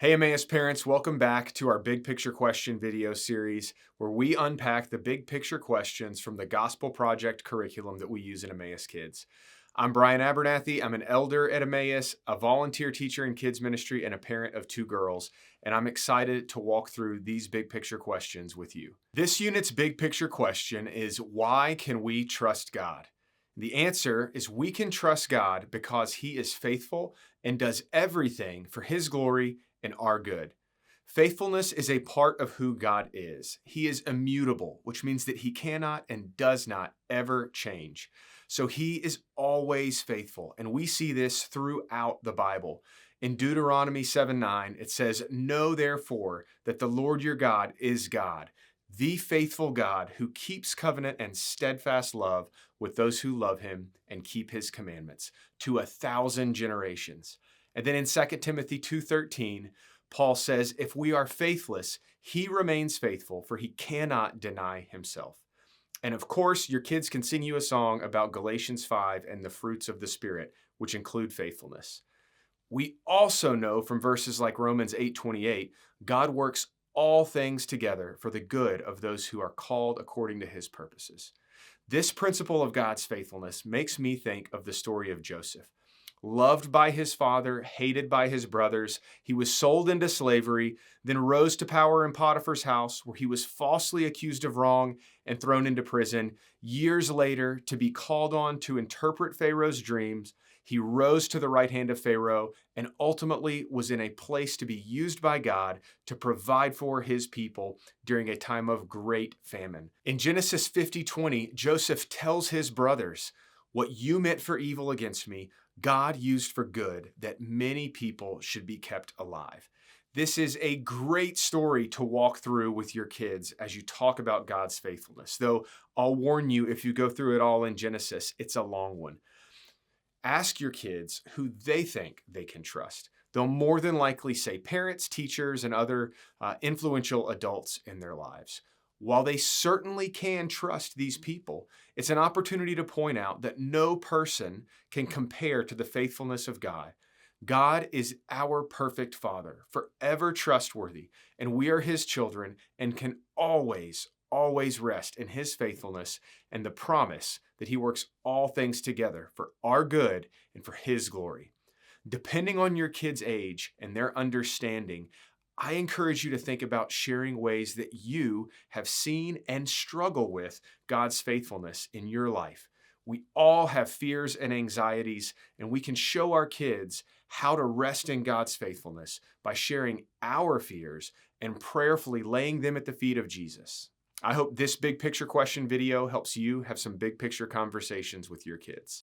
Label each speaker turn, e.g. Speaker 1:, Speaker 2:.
Speaker 1: Hey Emmaus parents, welcome back to our Big Picture Question video series where we unpack the big picture questions from the Gospel Project curriculum that we use in Emmaus Kids. I'm Brian Abernathy. I'm an elder at Emmaus, a volunteer teacher in kids ministry, and a parent of two girls, and I'm excited to walk through these big picture questions with you. This unit's big picture question is, why can we trust God? The answer is we can trust God because He is faithful and does everything for His glory and our good. Faithfulness is a part of who God is. He is immutable, which means that He cannot and does not ever change. So He is always faithful, and we see this throughout the Bible. In Deuteronomy 7:9, it says, "Know therefore that the Lord your God is God, the faithful God who keeps covenant and steadfast love with those who love Him and keep His commandments to 1,000 generations." And then in 2 Timothy 2:13, Paul says, "If we are faithless, He remains faithful, for He cannot deny Himself." And of course, your kids can sing you a song about Galatians 5 and the fruits of the Spirit, which include faithfulness. We also know from verses like Romans 8:28, God works all things together for the good of those who are called according to His purposes. This principle of God's faithfulness makes me think of the story of Joseph. Loved by his father, hated by his brothers, he was sold into slavery, then rose to power in Potiphar's house, where he was falsely accused of wrong and thrown into prison. Years later, to be called on to interpret Pharaoh's dreams, he rose to the right hand of Pharaoh and ultimately was in a place to be used by God to provide for his people during a time of great famine. In Genesis 50:20, Joseph tells his brothers, "What you meant for evil against me, God used for good, that many people should be kept alive." This is a great story to walk through with your kids as you talk about God's faithfulness. Though I'll warn you, if you go through it all in Genesis, it's a long one. Ask your kids who they think they can trust. They'll more than likely say parents, teachers, and other influential adults in their lives. While they certainly can trust these people, it's an opportunity to point out that no person can compare to the faithfulness of God. God is our perfect Father, forever trustworthy, and we are His children and can always rest in His faithfulness and the promise that He works all things together for our good and for His glory. Depending on your kid's age and their understanding, I encourage you to think about sharing ways that you have seen and struggle with God's faithfulness in your life. We all have fears and anxieties, and we can show our kids how to rest in God's faithfulness by sharing our fears and prayerfully laying them at the feet of Jesus. I hope this big picture question video helps you have some big picture conversations with your kids.